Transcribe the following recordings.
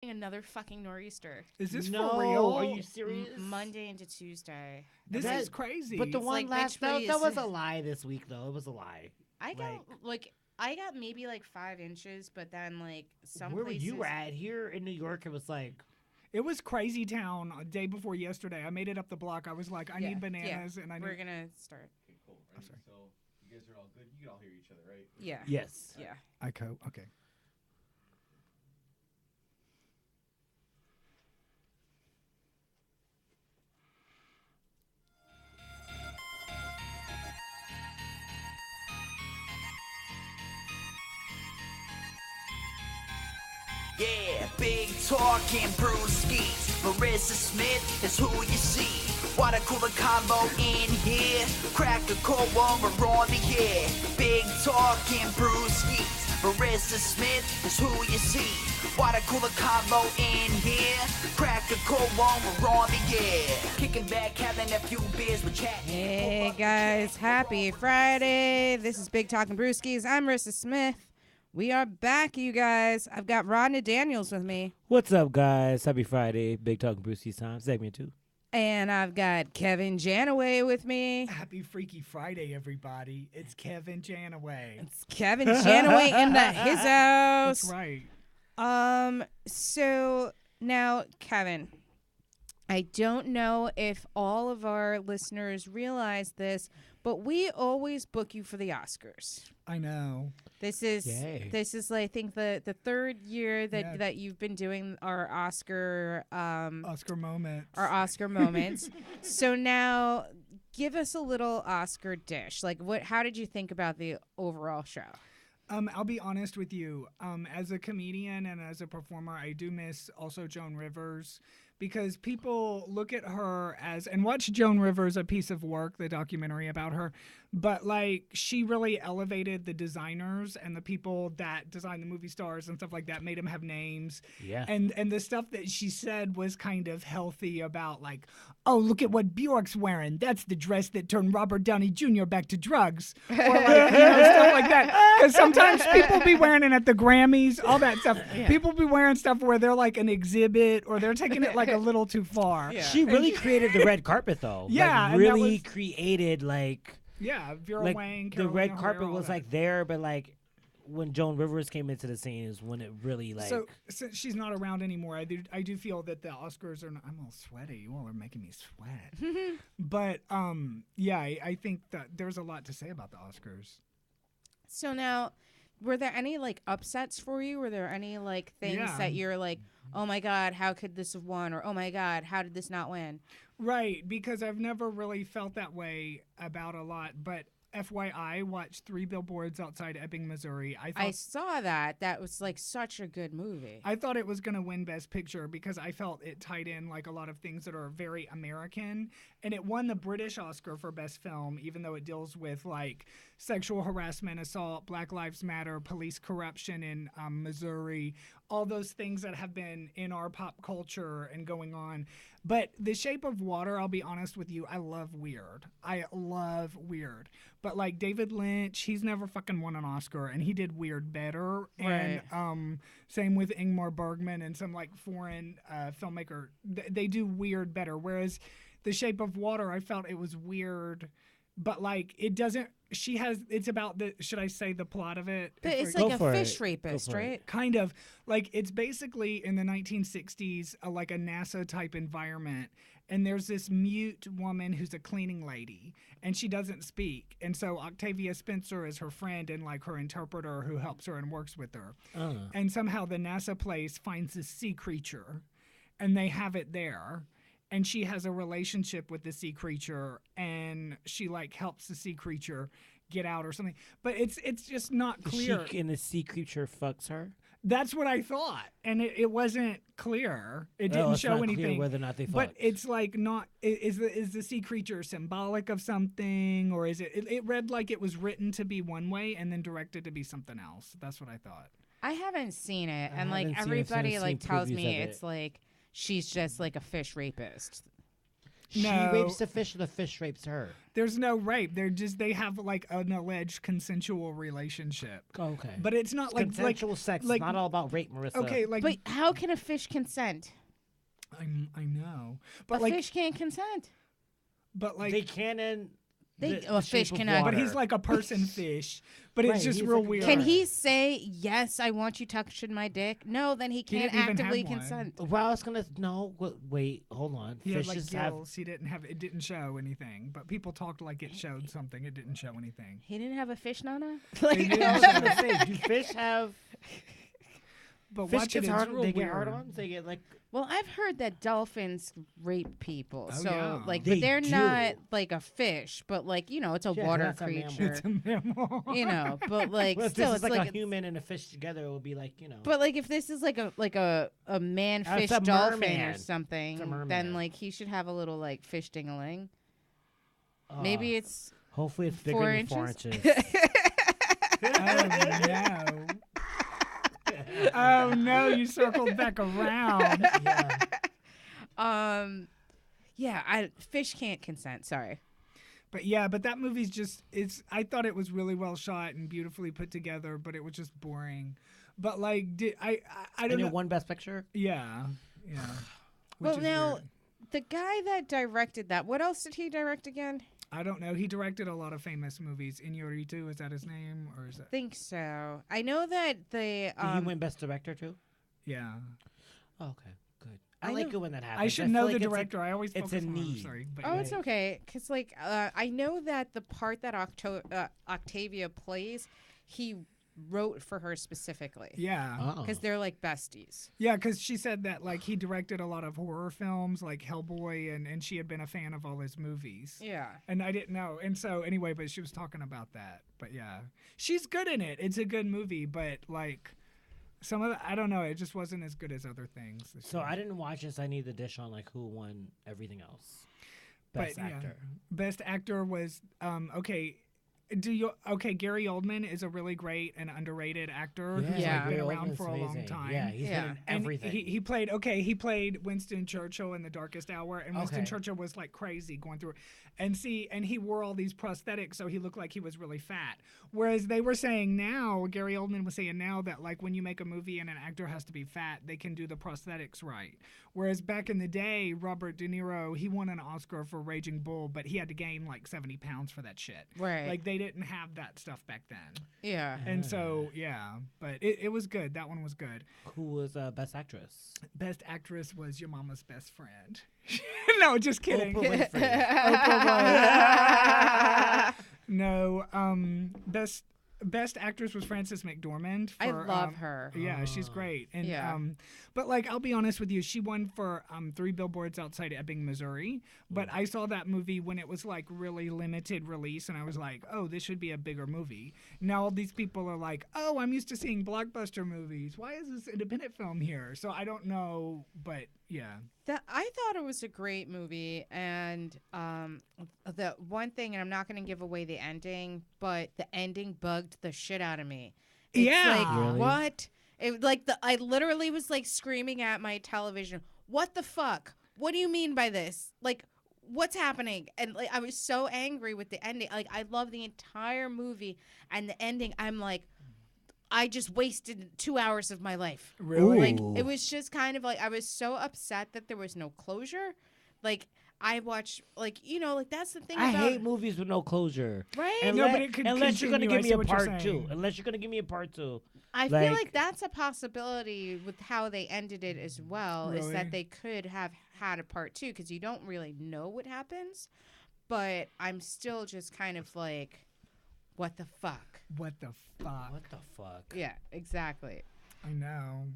another fucking nor'easter. Is this No, for real? are you serious? Monday into Tuesday. This That- is crazy. But the It's one like, last bitch, that please. was a lie this week though. It was a lie. I got maybe like 5 inches, but then like some Where places. were you at? Here in New York, it was like It was crazy town a day before yesterday. I made it up the block. I was like, I need bananas, and I We're need. gonna start. Okay, cool. Ready? sorry. So you guys are all good. You can all hear each other, right? Yeah. yes. Yeah. Okay. Yeah, big talking brewskis. Marissa Smith is who you see. Water cooler combo in here. Crack a cold one, we're on the air. Big talking brewskis. Marissa Smith is who you see. Water cooler combo in here. Crack a cold one, we're on the air. Kicking back, having a few beers, we're chatting. Hey guys, happy Friday. This is Big Talking Brewskis. I'm Marissa Smith. We are back, you guys. I've got Rodney Daniels with me. What's up, guys? Happy Friday. Big Talking Brucey's time. Segment 2. And I've got Kevin Janaway with me. Happy Freaky Friday, everybody! It's Kevin Janaway. It's Kevin Janaway in his house. That's right. So now, Kevin, I don't know if all of our listeners realize this, but we always book you for the Oscars. I know. This is Yay. I think the third year that Yeah. that you've been doing our Oscar Oscar moments. moments. So now give us a little Oscar dish. Like how did you think about the overall show? I'll be honest with you. As a comedian and as a performer, I do miss also Joan Rivers because people look at her as and watch Joan Rivers, a piece of work, the documentary about her. But like she really elevated the designers and the people that designed the movie stars and stuff like that, made them have names. Yeah. And the stuff that she said was kind of healthy about like, oh, look at what Bjork's wearing. That's the dress that turned Robert Downey Jr. back to drugs. Or like, stuff like that. Because sometimes people be wearing it at the Grammys, all that stuff. People be wearing stuff where they're like an exhibit or they're taking it like a little too far. Yeah. She really created the red carpet, though. Yeah, Like, and that really was- created, like Yeah, Vera like Wang, the Carolina red carpet Herrera, all was that. like there, but like when Joan Rivers came into the scene is when it really like. So since she's not around anymore, I do feel that the Oscars are. I'm all sweaty. You all are making me sweat. But yeah, I think that there's a lot to say about the Oscars. So now, were there any like upsets for you? Were there any like things Yeah. that you're like, oh my God, how could this have won? Or oh my God, how did this not win? Right, because I've never really felt that way about a lot. But FYI, watched Three Billboards Outside Ebbing, Missouri. I saw that. That was like such a good movie. I thought it was going to win Best Picture because I felt it tied in like a lot of things that are very American. And it won the British Oscar for Best Film, even though it deals with like sexual harassment, assault, Black Lives Matter, police corruption in Missouri, all those things that have been in our pop culture and going on. But The Shape of Water, I'll be honest with you, I love weird. I love weird. But like David Lynch, he's never fucking won an Oscar, and he did weird better. Right. And same with Ingmar Bergman and some like foreign filmmaker. They do weird better. Whereas The Shape of Water, I felt it was weird, but like it doesn't. It's about the. Should I say the plot of it? But If it's we're- like Go a for fish it. rapist, Go for it. right? kind of like it's basically in the 1960s like a NASA type environment, and there's this mute woman who's a cleaning lady and she doesn't speak, and so Octavia Spencer is her friend and like her interpreter who helps her and works with her, and somehow the NASA place finds this sea creature and they have it there, and she has a relationship with the sea creature and she like helps the sea creature get out or something, but it's just not clear. She and the sea creature fucks her. That's what I thought, and it wasn't clear. It Oh, didn't it's show not clear anything. whether or not they but fucked. it's like not. Is the sea creature symbolic of something, or is it? It read like it was written to be one way and then directed to be something else. That's what I thought. I haven't seen it, I and like haven't seen it, so I've everybody seen like tells previews me of it. it's like she's just like a fish rapist. She No. rapes the fish, or the fish rapes her. There's no rape. They have like an alleged consensual relationship. Okay. But it's not like Consensual sex. like- It's not all about rape, Marissa. okay, like But how can a fish consent? I know. But A like fish can't consent. but like they can in A fish cannot- but he's like a person fish. But Right, it's just he's real like a- weird. Can he say, yes, I want you touching my dick? No, then he can't didn't even have actively one. consent. Well, I was gonna wait, hold on. He had like Fishes have gills. He didn't have. It didn't show anything. But people talked like it showed something. It didn't show anything. He didn't have a fish nana? They didn't I was show- gonna say, do fish have But fish watch it. gets It's hard? real They weird. get hard ons. They get like Well, I've heard that dolphins rape people. Oh, So, yeah. like, They but they're do. not like a fish, but like, it's a Yeah, water that's a mammal. creature. It's a mammal. But like, well, if still, this it's is like like a human and a fish together, it would be like But like, if this is like a man That's fish a dolphin or merman. something, It's a merman. then like he should have a little like fish ding-a-ling. uh, Maybe it's hopefully it's bigger 4 than 4 inches? inches. Oh no. Oh no, you circled back around. Yeah. yeah, fish can't consent. Sorry. But yeah, but that movie's just I thought it was really well shot and beautifully put together, but it was just boring. But like I don't And know. it won Best Picture. Yeah. Yeah. Which Well, is now weird. the guy that directed that, what else did he direct again? I don't know. He directed a lot of famous movies. Inarritu, is that his name or is that Think so. I know that the Did he win Best Director too? Yeah. Oh, okay, good. I I like know- it when that happens. I should feel know like the it's a- director. I always it's focus a on him. need. Sorry, but Oh, yeah. it's okay. Because, like, I know that the part that Octavia plays, he wrote for her specifically. Yeah. Oh. Because they're, like, besties. Yeah, because she said that like he directed a lot of horror films like Hellboy and she had been a fan of all his movies. Yeah. And I didn't know. And so anyway, but she was talking about that. But yeah. She's good in it. It's a good movie, but like some of the, I don't know, it just wasn't as good as other things. this So year. I didn't watch this. I need the dish on like who won everything else. But, Best yeah. actor. Best actor was okay. Gary Oldman is a really great and underrated actor who's Yeah. like, been Gary around Oldman's for a long amazing. time. Yeah, he's Yeah. been in And everything. he played Winston Churchill in The Darkest Hour, and Winston Okay. Churchill was like crazy going through it. And he wore all these prosthetics, so he looked like he was really fat. Whereas they were saying now, Gary Oldman was saying now that like when you make a movie and an actor has to be fat, they can do the prosthetics right. Whereas back in the day, Robert De Niro, he won an Oscar for Raging Bull, but he had to gain like 70 pounds for that shit. Right. Like they didn't have that stuff back then. Yeah. And so, yeah, but it was good. That one was good. Who was Best Actress? Best actress was your mama's best friend. No, just kidding. Oprah Winfrey. Oprah was. No, best actress was Frances McDormand. I For, love her. Yeah, she's great. And Yeah. but like I'll be honest with you, she won for 3 Billboards Outside Ebbing, Missouri. But I saw that movie when it was like really limited release, and I was like, oh, this should be a bigger movie. Now all these people are like, oh, I'm used to seeing blockbuster movies. Why is this independent film here? So I don't know, but yeah. I thought it was a great movie, and the one thing, and I'm not going to give away the ending, but the ending bugged the shit out of me. It's Yeah. like, Really? what? It I literally was like screaming at my television. What the fuck? What do you mean by this? Like, what's happening? And like, I was so angry with the ending. Like, I love the entire movie, and the ending, I'm like, I just wasted 2 hours of my life. Really? Like, Ooh. it was just kind of like, I was so upset that there was no closure. Like, I watched, like, like, that's the thing I about hate movies with no closure. Right? No, Unless, but it could unless you're gonna continue, I give me see a what you're part two. saying. Unless you're gonna give me a part two. I feel like- like that's a possibility with how they ended it as well, is Really? that they could have had a part 2, because you don't really know what happens. But I'm still just kind of like, what the fuck? What the fuck? What the fuck? Yeah, exactly. I know.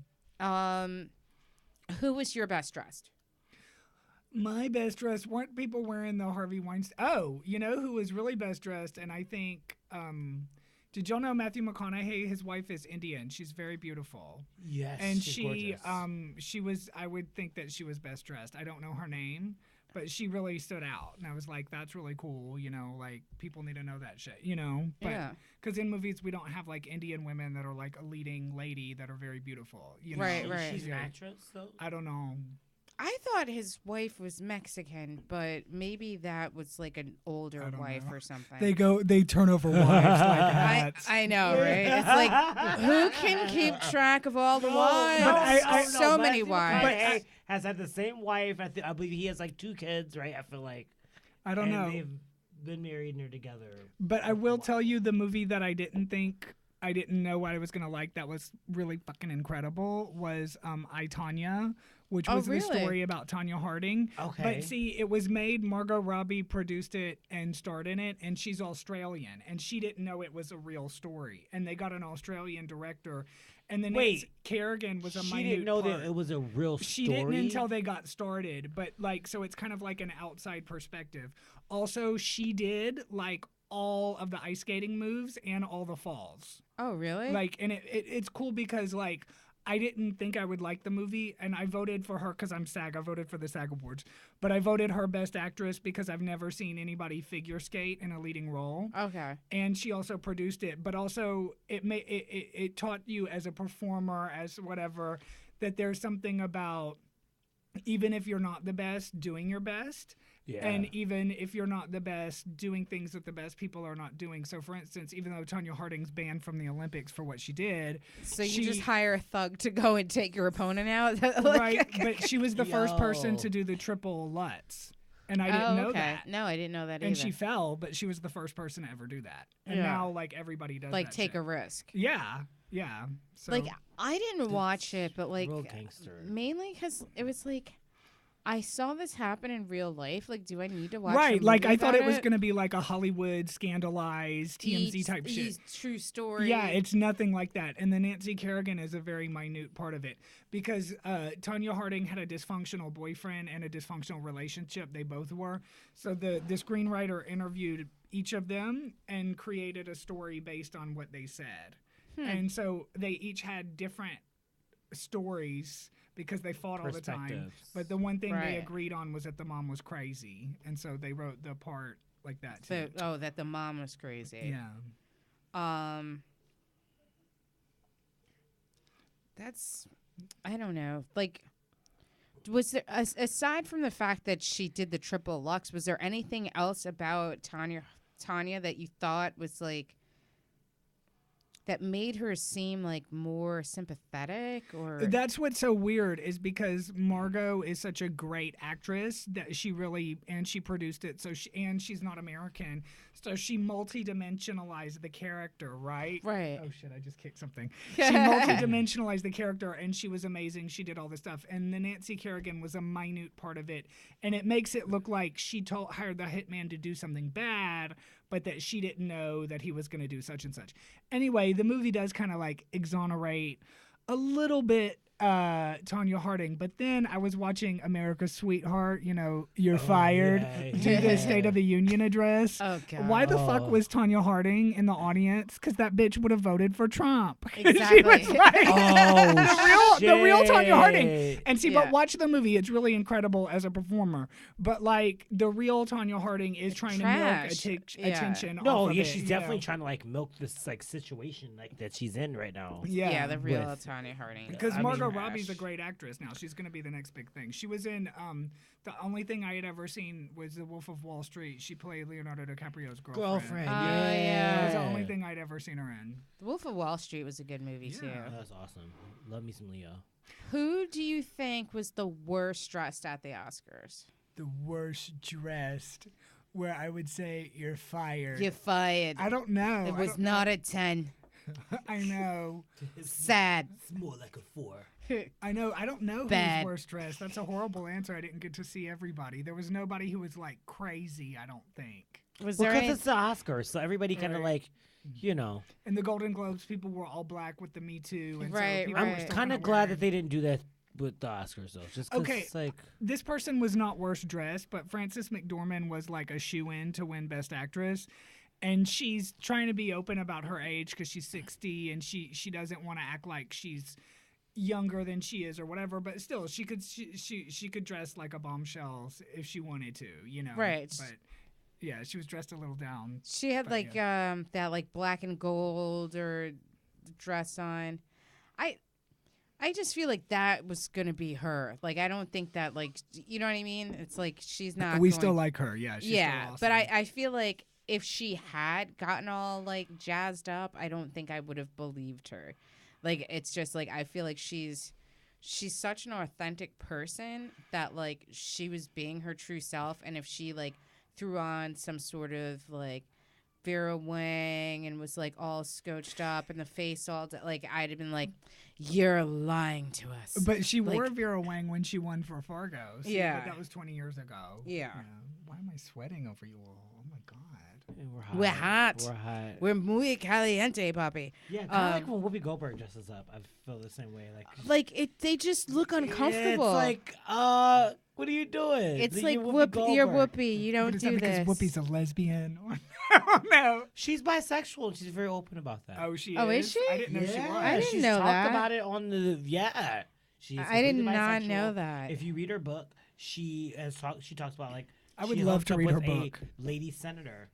Who was your best dressed? My best dressed, weren't people wearing the Harvey Weinstein? Oh, you know who was really best dressed? And I think, did y'all know Matthew McConaughey? His wife is Indian. She's very beautiful. Yes. And she's she gorgeous. was, I would think that she was best dressed. I don't know her name, but she really stood out. And I was like, that's really cool. Like people need to know that shit, But, Yeah. Because in movies, we don't have like Indian women that are like a leading lady that are very beautiful, Right, She- right. She's an Yeah. actress though. I don't know. I thought his wife was Mexican, but maybe that was like an older I don't wife know. or something. They turn over wives like hats. I know, right? It's like, who can keep track of all the wives? But I- so many wives. But has had the same wife. I believe he has like 2 kids, right? I feel like. I don't and know. They've been married and they're together. But I will tell you the movie that I didn't know what I was gonna like that was really fucking incredible was I, Tonya, which Oh, was the really? story about Tonya Harding. Okay. But see, it was made, Margot Robbie produced it and starred in it, and she's Australian, and she didn't know it was a real story. And they got an Australian director, and then Wait, Kerrigan was a she minute didn't know part. that it was a real She story. didn't until they got started, but like, so it's kind of like an outside perspective. Also, she did like all of the ice skating moves and all the falls. Oh, really? Like, and it's cool because like I didn't think I would like the movie, and I voted for her because I'm SAG. I voted for the SAG Awards, but I voted her Best Actress because I've never seen anybody figure skate in a leading role. Okay. And she also produced it, but also it taught you as a performer, as whatever, that there's something about even if you're not the best, doing your best. Yeah. And even if you're not the best, doing things that the best people are not doing. So, for instance, even though Tonya Harding's banned from the Olympics for what she did, So you she- just hire a thug to go and take your opponent out? right? But she was the first person Yo. to do the triple Lutz, and I didn't know okay. that. No, I didn't know that And either. she fell, but she was the first person to ever do that. And Yeah. now, like, everybody does like that take shit. a risk. Yeah, yeah. So, Like I didn't watch it, but like real gangster. mainly because it was like I saw this happen in real life. Like, do I need to watch? right, a like movie I thought about it was going to be like a Hollywood scandalized TMZ type shit. Each true story. Yeah, it's nothing like that. And the Nancy Kerrigan is a very minute part of it because Tonya Harding had a dysfunctional boyfriend and a dysfunctional relationship. They both were. So the screenwriter interviewed each of them and created a story based on what they said. And so they each had different stories because they fought all the time. Perspectives. But the one thing they Right. agreed on was that the mom was crazy. And so they wrote the part like that too. That the mom was crazy. Yeah. That's I don't know. Like, was there aside from the fact that she did the triple Lux, was there anything else about Tanya that you thought was like that made her seem like more sympathetic or That's what's so weird is because Margot is such a great actress that she really and she produced it and she's not American, so she multi-dimensionalized the character, right? right? Oh shit, I just kicked something. She multi-dimensionalized the character and she was amazing. She did all this stuff. And the Nancy Kerrigan was a minute part of it. And it makes it look like she hired the hitman to do something bad, but that she didn't know that he was going to do such and such. Anyway, the movie does kind of like exonerate a little bit Tonya Harding, but then I was watching America's Sweetheart, You're Fired, yeah. do the State of the Union address. Oh god. Why the fuck was Tonya Harding in the audience? Because that bitch would have voted for Trump. Exactly. She was like, Oh, the real Tonya Harding. shit. And see, Yeah. but watch the movie. It's really incredible as a performer. But like the real Tonya Harding is trying to milk trash. Yeah. attention. No, off of yeah, it, she's you definitely know? trying to like milk this like situation like that she's in right now. Yeah, the real With- Tanya Harding. Because I mean, Margot trash. Robbie's a great actress now. She's going to be the next big thing. She was in the only thing I had ever seen was The Wolf of Wall Street. She played Leonardo DiCaprio's girlfriend. Oh, That yeah. was the only thing I'd ever seen her in. The Wolf of Wall Street was a good movie too. Yeah. That's awesome. Love me some Leo. Who do you think was the worst dressed at the Oscars? The worst dressed, where I would say you're fired. You fired. I don't know. It was not a 10. I know. Sad. It's more like a 4. I know. I don't know who Bad. was worst dressed. That's a horrible answer. I didn't get to see everybody. There was nobody who was like crazy, I don't think. Was Well, there because any? it's the Oscars, so everybody kind of Right. like, you know. In the Golden Globes, people were all black with the Me Too. And Right, so people were right. still I'm kind kinda of glad wearing- that they didn't do that with the Oscars though. Just 'cause Okay. it's like This person was not worst dressed, but Frances McDormand was like a shoe-in to win Best Actress. And she's trying to be open about her age because she's 60 and she doesn't want to act like she's younger than she is or whatever. But still, she could dress like a bombshell if she wanted to, Right. But yeah, she was dressed a little down. She had But, like that like black and gold or dress on. I I just feel like that was gonna be her. Like, I don't think that, like, you know what I mean? It's like she's not. We going- still like her. Yeah. She's yeah, still awesome. but I feel like if she had gotten all like jazzed up, I don't think I would have believed her. Like, it's just like I feel like she's such an authentic person that like she was being her true self, and if she like threw on some sort of like Vera Wang and was like all scotched up and the face all like I'd have been like, you're lying to us. But she like- wore Vera Wang when she won for Fargo. See, Yeah. but that was 20 years ago. Yeah. Why am I sweating over you all? Oh my god. We're hot. We're hot. We're hot. We're muy caliente, papi. Yeah, kind of like when Whoopi Goldberg dresses up. I feel the same way. Like They just look uncomfortable. It's like, what are you doing? It's You're like Whoopi you're Goldberg. Whoopi. You But don't is that do because this. Whoopi's a lesbian? I don't know. She's bisexual and she's very open about that. Oh, she Oh, is? is she? I didn't know she was. I didn't she's know talked that. about it on the She's I did completely not bisexual. know that. If you read her book, she talks about like I would she love hooked to up read her with a book. lady senator.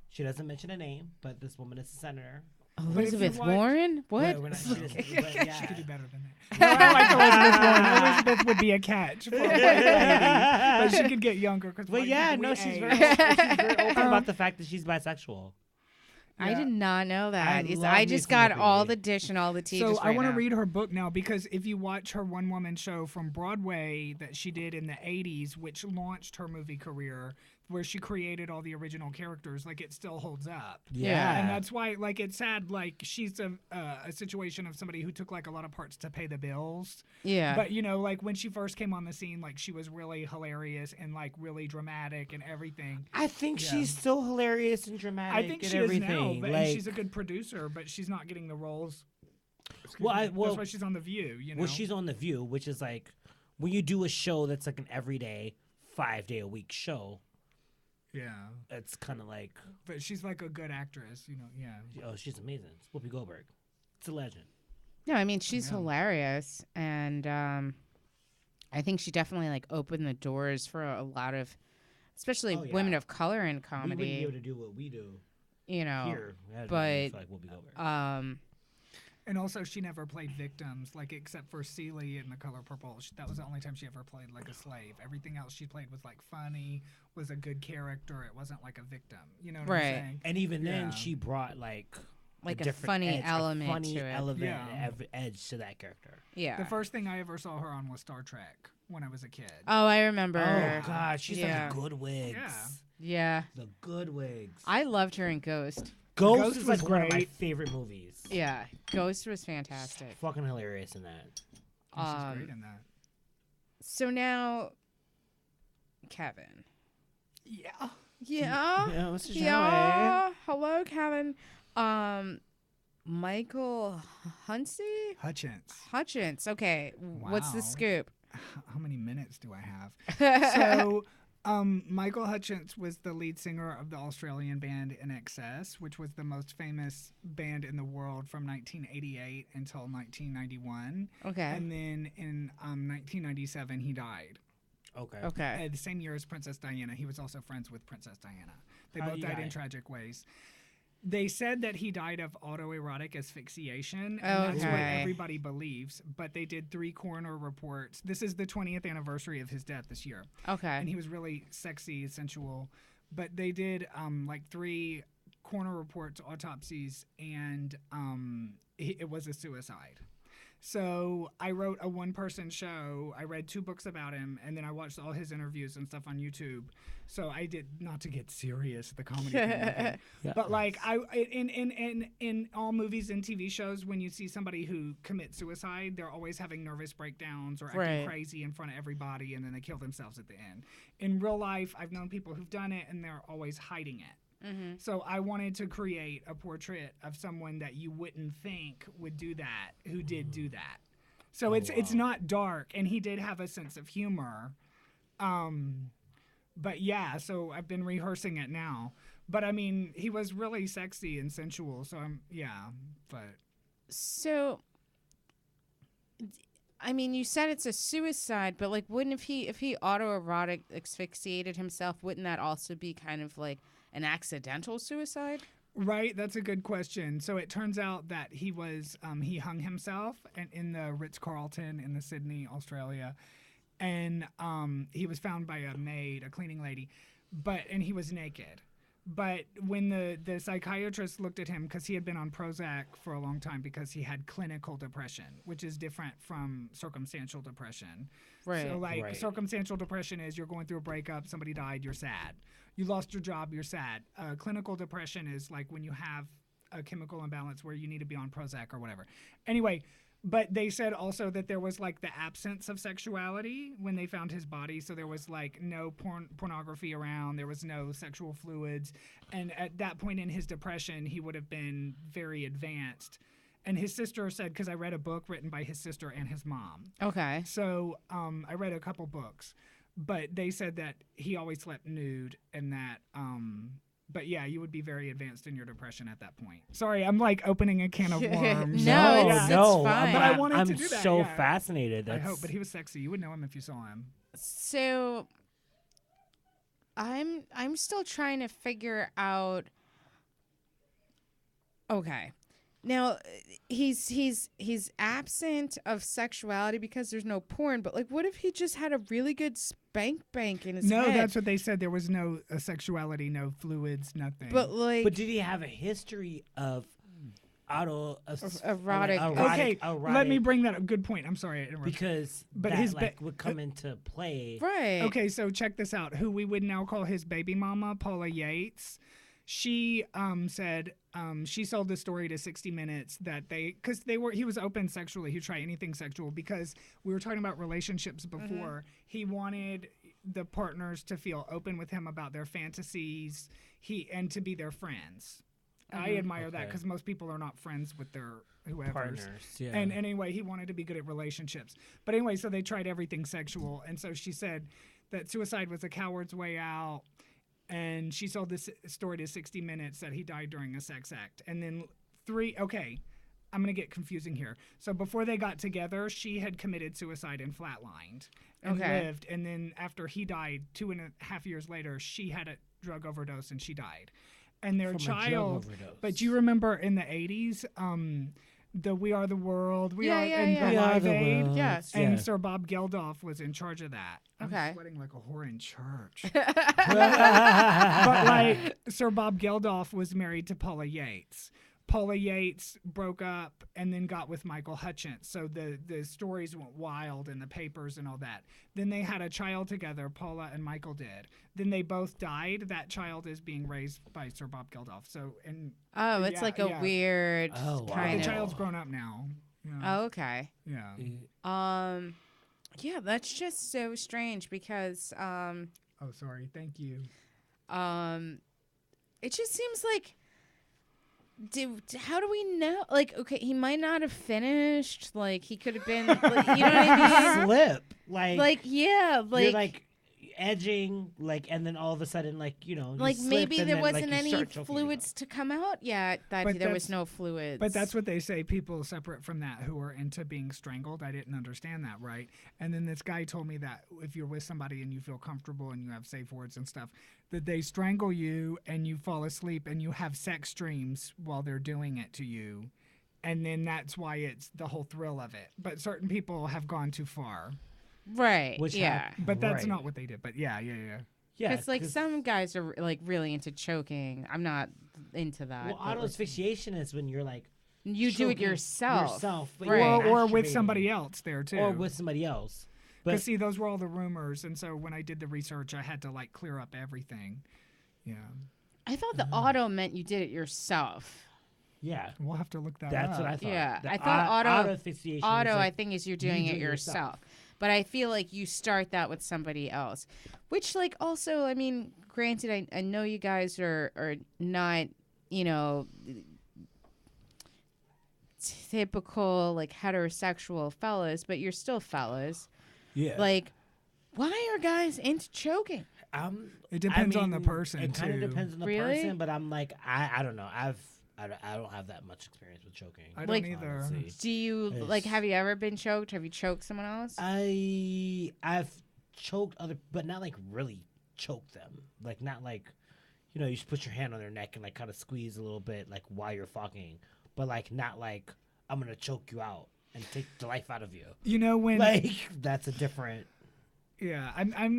She doesn't mention a name, but this woman is a senator. if you Elizabeth watch- Warren? What? We're not- she doesn't- but She yeah. could do better than that. No, I like Elizabeth Warren. Elizabeth would be a catch for a white lady, but she could get younger. Cause But white yeah, people, no, we she's age. very open about the fact that she's bisexual. I Yeah. did not know that. love I me just some got Whoopi. all the dish and all the tea. So just I right want to now. read her book now because if you watch her one-woman show from Broadway that she did in the 80s, which launched her movie career, where she created all the original characters, like it still holds up. Yeah. And that's why, like, it's sad. Like, she's a situation of somebody who took like a lot of parts to pay the bills. Yeah. But you know, like when she first came on the scene, like she was really hilarious and like really dramatic and everything. I think Yeah. she's still hilarious and dramatic. I think and she everything. is now, but, and Like, she's a good producer, but she's not getting the roles. Excuse Well, me. I- well- that's why she's on The View. You know. well, she's on The View, which is like when you do a show that's like an everyday 5-day-a-week show. Yeah, It's kind of like, but she's like a good actress. You know. Yeah. oh, she's amazing. It's Whoopi Goldberg. It's a legend. no, I mean she's Yeah. hilarious, and I think she definitely like opened the doors for a lot of, especially Oh, yeah. women of color in We wouldn't be comedy. able to do what we do You know. here. We had to do but, it for, like Whoopi Goldberg. And also, she never played victims, like except for Celie in The Color Purple. That was the only time she ever played like a slave. Everything else she played was like funny, was a good character. It wasn't like a victim. You know what Right. I'm saying? And even then, Yeah. she brought like Like a different funny edge, element a funny to it. element, Yeah. edge to that character. Yeah. The first thing I ever saw her on was Star Trek when I was a kid. Oh, I remember. Oh God, she's Yeah. like the good wigs. Yeah. Yeah. The good wigs. I loved her in Ghost. Ghost, Ghost is was like one of my great. favorite movies. Yeah. Ghost was fantastic. Fucking hilarious in that. She's great in that. So now, Kevin. Yeah. Yeah. Yeah, Mr. Joey. Yeah. Hello, Kevin. Michael Hutchins. Okay. What's the Wow. scoop? How many minutes do I have? So, Michael Hutchins was the lead singer of the Australian band INXS, which was the most famous band in the world from 1988 until 1991. Okay. And then in 1997, he died. Okay. Okay. The same year as Princess Diana. He was also friends with Princess Diana. They How'd both he died in die? tragic ways. They said that he died of autoerotic asphyxiation, and that's what Okay. everybody believes. But they did 3 coroner reports. This is the 20th anniversary of his death this year, Okay. and he was really sexy, sensual. But they did like 3 coroner reports, autopsies, and it was a suicide. So I wrote a 1-person show. I read 2 books about him, and then I watched all his interviews and stuff on YouTube. So I did, not to get serious, the comedy thing, okay, Yeah. but like in all movies and TV shows, when you see somebody who commits suicide, they're always having nervous breakdowns or acting Right. crazy in front of everybody, and then they kill themselves at the end. In real life, I've known people who've done it, and they're always hiding it. Mm-hmm. So I wanted to create a portrait of someone that you wouldn't think would do that, who did do that. So it's not dark, and he did have a sense of humor. But yeah, so I've been rehearsing it now. But I mean, he was really sexy and sensual. So but So, I mean, you said it's a suicide, but like, wouldn't if he autoerotic asphyxiated himself, wouldn't that also be kind of like an accidental suicide? Right, that's a good question. So it turns out that he was he hung himself in the Ritz-Carlton in the Sydney, Australia, and he was found by a maid, a cleaning lady, and he was naked. But when the psychiatrist looked at him, because he had been on Prozac for a long time because he had clinical depression, which is different from circumstantial depression. Right. So like Right. circumstantial depression is you're going through a breakup, somebody died, you're sad. You lost your job, you're sad. Clinical depression is like when you have a chemical imbalance where you need to be on Prozac or whatever. Anyway, but they said also that there was like the absence of sexuality when they found his body. So there was like no pornography around. There was no sexual fluids. And at that point in his depression, he would have been very advanced. And his sister said, because I read a book written by his sister and his mom. Okay. So I read a couple books, but they said that he always slept nude and that, but yeah, you would be very advanced in your depression at that point. Sorry, I'm like opening a can of worms. No, it's fine. But I wanted I'm to do that, so yeah. fascinated. I That's, hope, but he was sexy. You would know him if you saw him. So I'm still trying to figure out. Okay. Now he's absent of sexuality because there's no porn, but like what if he just had a really good spank bank in his No, head? that's what they said. There was no sexuality, no fluids, nothing. But like but did he have a history of erotic- okay, erotic, let me bring that up. Good point. I'm sorry I interrupted. because But that his like would come into play. right. Okay, so check this out. Who we would now call his baby mama, Paula Yates. She said she sold the story to 60 Minutes that he was open sexually. He'd try anything sexual because we were talking about relationships before. He wanted the partners to feel open with him about their fantasies and to be their friends. I admire that Okay. because most people are not friends with their whoever's. Partners, yeah. And anyway, he wanted to be good at relationships. But anyway, so they tried everything sexual. And so she said that suicide was a coward's way out. And she sold this story to 60 Minutes that he died during a sex act. And then I'm going to get confusing here. So before they got together, she had committed suicide and flatlined and Okay. lived. And then after he died, 2.5 years later, she had a drug overdose and she died. And their From a drug child, overdose. but you remember in the 80s, the We Are the World, Yeah, and yeah. the We Are Live the Aid. World. Yes. And Yeah. Sir Bob Geldof was in charge of that. Okay. I'm sweating like a whore in church. But like Sir Bob Geldof was married to Paula Yates. Paula Yates broke up and then got with Michael Hutchence. So the stories went wild in the papers and all that. Then they had a child together, Paula and Michael did. Then they both died. That child is being raised by Sir Bob Geldof. So and Oh, it's yeah, like a yeah. weird Oh, wow. kind the of. child's grown up now. Yeah. Oh, okay. Yeah. Yeah, that's just so strange because Oh, sorry. Thank you. it just seems like how do we know? Like, okay, he might not have finished. Like, he could have been. Like, you know what I mean? Slip. Like, yeah, you're like edging, like, and then all of a sudden, like, you know, you like slip maybe and there then, like, wasn't you any start choking fluids to come out yet. That But there was that's- no fluids. But that's what they say. People separate from that who are into being strangled. I didn't understand that, right? And then this guy told me that if you're with somebody and you feel comfortable and you have safe words and stuff, that they strangle you and you fall asleep and you have sex dreams while they're doing it to you. And then that's why it's the whole thrill of it. But certain people have gone too far. right. Which yeah. But that's Right. not what they did. But yeah. Yeah, Because like some guys are like really into choking. I'm not into that. well, but, like, auto asphyxiation is when you're like you do it choking yourself. but Right. you're Or with masturbating. somebody else there too. or with somebody else. But Because see, those were all the rumors. And so when I did the research, I had to like clear up everything. Yeah. I thought Uh-huh. the auto meant you did it yourself. yeah, We'll have to look that that's up. what I thought. Yeah, The I thought auto asphyxiation Auto, is I like, think, is you're doing do it it yourself. yourself. But I feel like you start that with somebody else, which like also, I mean, granted, I know you guys are not, you know, typical like heterosexual fellas, but you're still fellas. yeah. Like, why are guys into choking? It depends on the mean, person, It kind too. of depends on the Really? person, but I'm like, I don't know. I don't have that much experience with choking. I don't Like- either. honestly. Do you like? Yes. Have you ever been choked? Have you choked someone else? I've choked other, but not like really choked them. Like not like, you know, you just put your hand on their neck and like kind of squeeze a little bit, like while you're fucking, but like not like I'm gonna choke you out and take the life out of you. You know when Like that's a different. Yeah, I've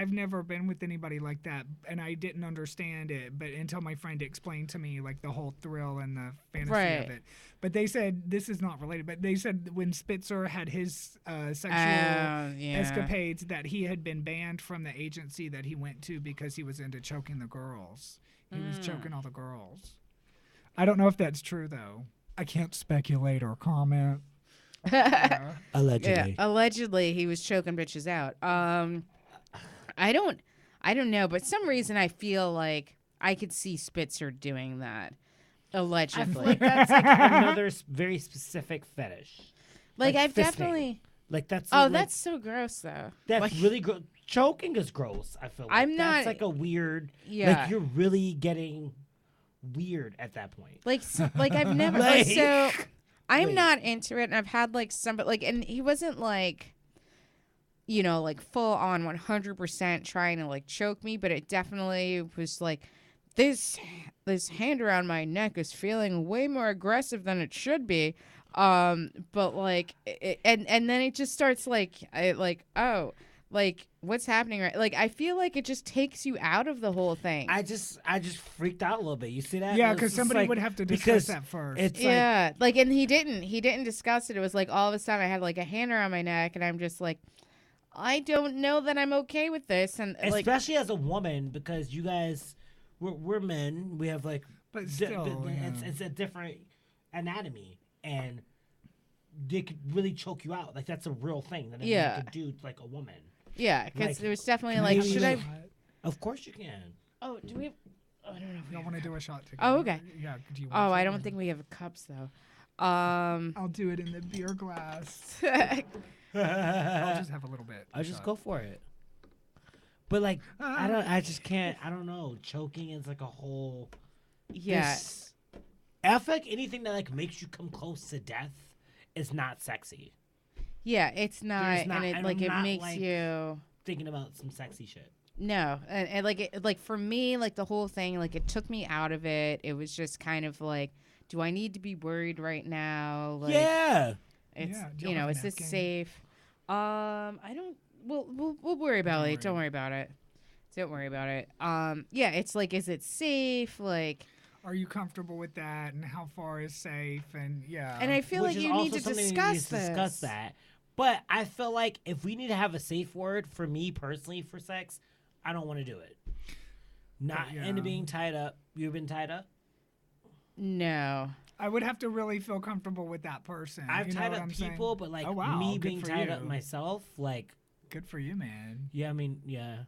never been with anybody like that, and I didn't understand it, but until my friend explained to me like the whole thrill and the fantasy Right. of it. But they said this is not related. But they said when Spitzer had his sexual Yeah. escapades, that he had been banned from the agency that he went to because he was into choking the girls. He was choking all the girls. I don't know if that's true though. I can't speculate or comment. Allegedly. Yeah, allegedly he was choking bitches out. I don't know, but some reason I feel like I could see Spitzer doing that. I feel Allegedly, like that's like another very specific fetish. like I've fisting. definitely. Like that's. Oh, like, that's so gross though. that's Like, really gross. Choking is gross. I feel like I'm that's not- like a weird. Yeah. Like you're really getting weird at that point. like I've never Like- so I'm Wait. not into it, and I've had like somebody like, and he wasn't like, you know, like full on 100% trying to like choke me, but it definitely was like this hand around my neck is feeling way more aggressive than it should be. But like and then it just starts like oh, like what's happening, right? Like I feel like it just takes you out of the whole thing. I just freaked out a little bit. You see that? Yeah, It was because just somebody like- would have to because discuss that first. It's like yeah, like and he didn't discuss it. It was like all of a sudden I had like a hand around my neck, and I'm just like, I don't know that I'm okay with this, and like especially as a woman, because you guys, we're men. We have like, But still, yeah. it's a different anatomy, and they could really choke you out. Like that's a real thing that a Yeah. man could do to like a woman. yeah, because like, there was definitely can like, I should I? really- Of course you can. Oh, do we? I don't know. If we Y'all have want to a do cup. a shot together? Oh, okay. Yeah. Do you want Oh, to? I don't think we have cups though. I'll do it in the beer glass. I'll just have a little bit. I'll just shot. go for it. But like, I just can't. I don't know. Choking is like a whole. yeah, this- I feel like anything that like makes you come close to death is not sexy. yeah, it's not, not- and it and like I'm it not, makes like- you. Thinking about some sexy shit. No, and like it, like for me, like the whole thing, like it took me out of it. It was just kind of like, do I need to be worried right now? Like, Yeah. it's Yeah, do y'all you know, have a is this napkin? safe? I don't. We'll worry about it. Don't worry about it. Don't worry about it. Yeah, it's like, is it safe? Like, Are you comfortable with that? And how far is safe? And yeah. and I feel Which like is you need also to something we discuss need to this. discuss that. But I feel like if we need to have a safe word for me personally for sex, I don't want to do it. Not yeah. into being tied up. You've been tied up? No. I would have to really feel comfortable with that person. I've you know tied what up I'm saying? people, but like Oh, wow, me good being for tied up you. myself, like, Good for you, man. yeah, I mean, yeah.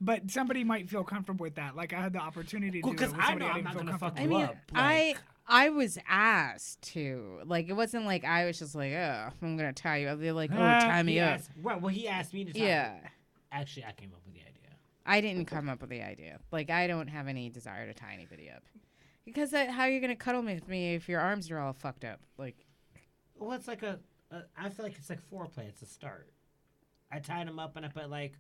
But somebody might feel comfortable with that. Like I had the opportunity to do it Because with I somebody know I'm didn't not feel gonna fuck comfortable you I mean, up. Like, I was asked to. Like, it wasn't like I was just like, oh, I'm gonna tie you up. They're like, oh, tie me he up. asked- right, well, he asked me to tie Yeah. you. Actually, I came up with the idea. I didn't come up with the idea. Like, I don't have any desire to tie anybody up. Because how are you gonna cuddle with me if your arms are all fucked up? Like, Well, it's like I feel like it's like foreplay. It's a start. I tied him up and I put like,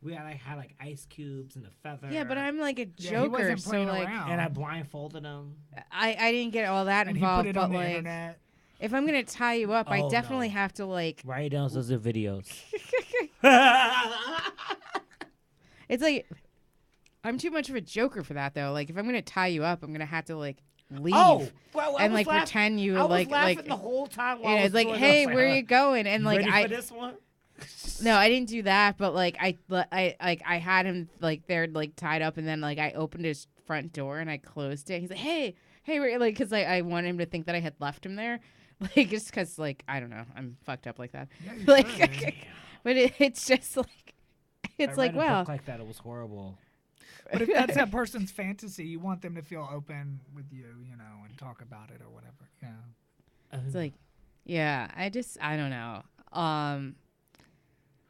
had like ice cubes and a feather. yeah, but I'm like a Yeah, he joker, wasn't so playing like, around. And I blindfolded him. I didn't get all that and he involved. put it But on the like, internet. if I'm gonna tie you up, I Oh, definitely no. have to like. Write down those are videos. It's like, I'm too much of a joker for that though. Like, if I'm gonna tie you up, I'm gonna have to like leave. Oh, well, I and was like laughing- pretend you I was like laughing the whole time. While you know, I was it's like, doing hey, this. where are you going? And like ready I for this one? no, I didn't do that, but like I had him like there like tied up, and then like I opened his front door and I closed it. He's like, hey, like, because I want him to think that I had left him there, like just because like I don't know, I'm fucked up like that. Yeah, you Like, should. but it's just like it's I like read a book well, like that. It was horrible. But if that's that person's fantasy, you want them to feel open with you, you know, and talk about it or whatever. Yeah. it's like yeah, I don't know.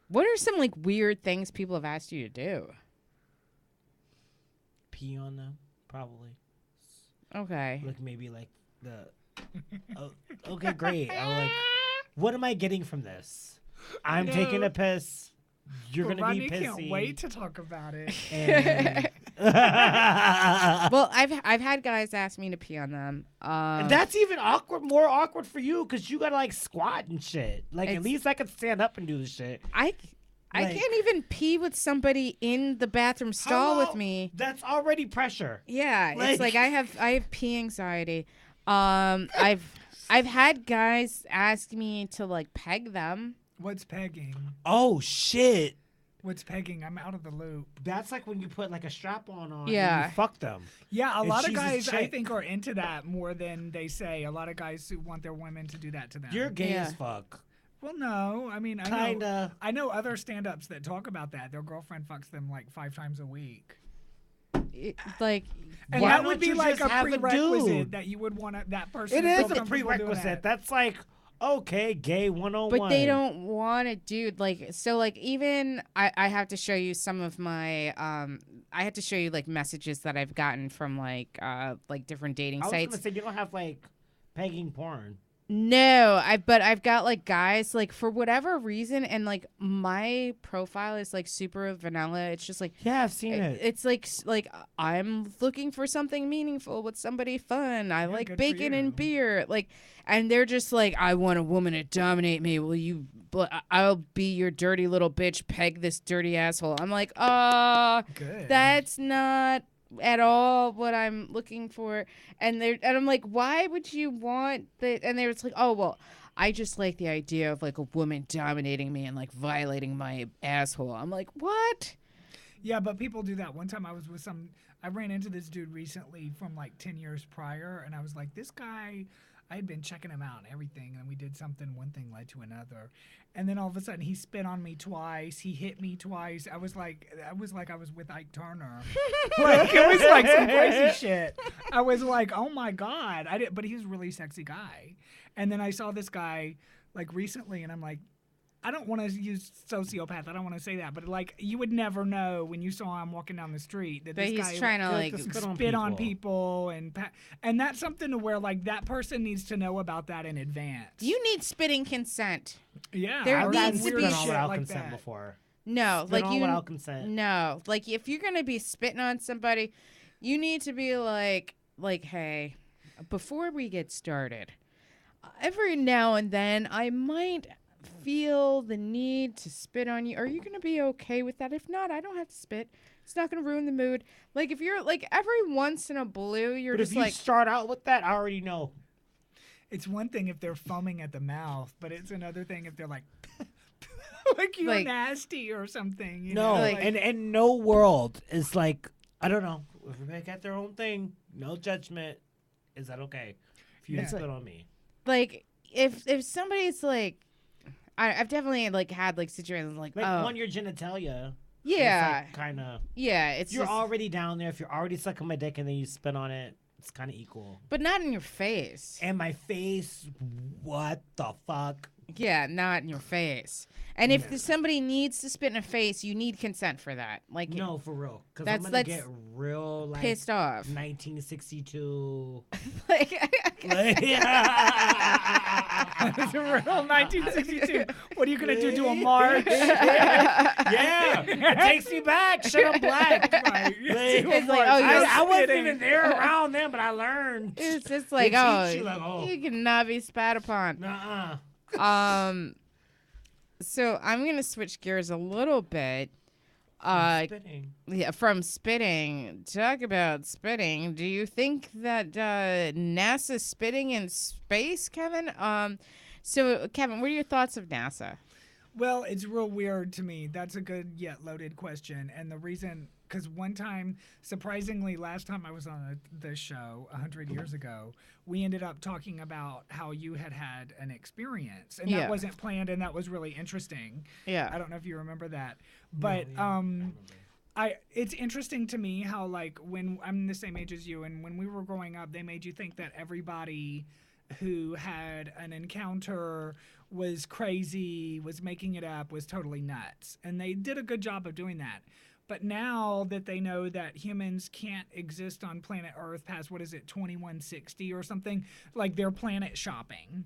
What are some like weird things people have asked you to do? Pee on them, probably. Okay. Like maybe like the. Oh, okay, great. I'm like, what am I getting from this? I'm taking a piss. you're Well, gonna Rodney be pissy. can't wait to talk about it. And Well, I've had guys ask me to pee on them. that's even more awkward for you because you gotta like squat and shit. Like at It's- least I could stand up and do the shit. I Like- can't even pee with somebody in the bathroom stall with Hello? me. That's already pressure. Yeah, Like- it's like I have pee anxiety. I've had guys ask me to like peg them. What's pegging? Oh shit. What's pegging? I'm out of the loop. That's like when you put like a strap on and Yeah. you fuck them. Yeah, a And lot of she's a guys I chick. think are into that more than they say. A lot of guys who want their women to do that to them. You're gay Yeah. as fuck. Well, no, I mean, Kinda. I know other stand-ups that talk about that. Their girlfriend fucks them like 5 times a week, Like, and Why that don't would be you like just a have a prerequisite dude? that you would want that person. It to is feel a comfortable doing prerequisite. that. That's like, okay, gay 101. but they don't want a dude. Like, so like even I have to show you some of my I had to show you like messages that I've gotten from like different dating I was sites. gonna say you don't have like pegging porn. No, but I've got like guys like for whatever reason, and like my profile is like super vanilla. It's just like Yeah, I've seen it's like I'm looking for something meaningful with somebody fun. I like good for bacon you. and beer. Like, and they're just like, I want a woman to dominate me. Will you? I'll be your dirty little bitch. Peg this dirty asshole. I'm like, Good. that's not at all what I'm looking for. And I'm like, why would you want that? And they're just like, oh well, I just like the idea of like a woman dominating me and like violating my asshole. I'm like, what? Yeah, but people do that. One time I ran into this dude recently from like 10 years prior, and I was like, this guy, I had been checking him out and everything, and we did something, one thing led to another. And then all of a sudden he spit on me twice, he hit me twice. I was like I was with Ike Turner. Like it was like some crazy shit. I was like, oh my God. But he was a really sexy guy. And then I saw this guy like recently, and I'm like, I don't want to use sociopath. I don't want to say that, but like you would never know when you saw him walking down the street that But this he's guy trying to like like to spit on people and that's something to where like that person needs to know about that in advance. you need spitting consent. Yeah, there I've needs done to weird be- Spit on shit without like consent that. before. No, Spit like on you without consent. No, like if you're gonna be spitting on somebody, you need to be like, hey, before we get started, every now and then I might feel the need to spit on you. Are you gonna be okay with that? If not, I don't have to spit. It's not gonna ruin the mood. Like if you're like every once in a blue, you're But if just you like, start out with that, I already know. It's one thing if they're foaming at the mouth, but it's another thing if they're like like you're Like- nasty or something. You No, know? like- and no world is like, I don't know. Everybody got their own thing. No judgment. Is that okay? If you Yeah. spit on me. like if somebody's like, I've definitely like had like situations like, Like oh on your genitalia. yeah, Kind of. yeah, it's You're just, already down there. If you're already sucking my dick and then you spit on it, it's kind of equal. but not in your face. And my face, what the fuck? Yeah, not in your face. And if somebody needs to spit in a face, you need consent for that. Like, No, for real. Because I'm That's- going to that's get real, like, pissed off. 1962. Like, It's a real 1962. What are you gonna do a march? Yeah, it takes me back. Shut up, black. Right. It's like, oh, you're I wasn't spitting. even there around then, but I learned. it's just like, teach oh, you, like, oh. you cannot be spat upon. Nuh-uh. So I'm gonna switch gears a little bit. Spitting. Yeah, from spitting. Talk about spitting. Do you think that NASA's spitting in space, Kevin? So Kevin, what are your thoughts of NASA? Well, it's real weird to me. That's a good yet loaded question. And the reason, because one time, surprisingly, last time I was on this show 100 years ago, we ended up talking about how you had an experience. And Yeah. that wasn't planned, and that was really interesting. Yeah. I don't know if you remember that. But it's interesting to me how, like, when I'm the same age as you, and when we were growing up, they made you think that everybody who had an encounter was crazy, was making it up, was totally nuts. And they did a good job of doing that. But now that they know that humans can't exist on planet Earth past, 2160 or something, like they're planet shopping.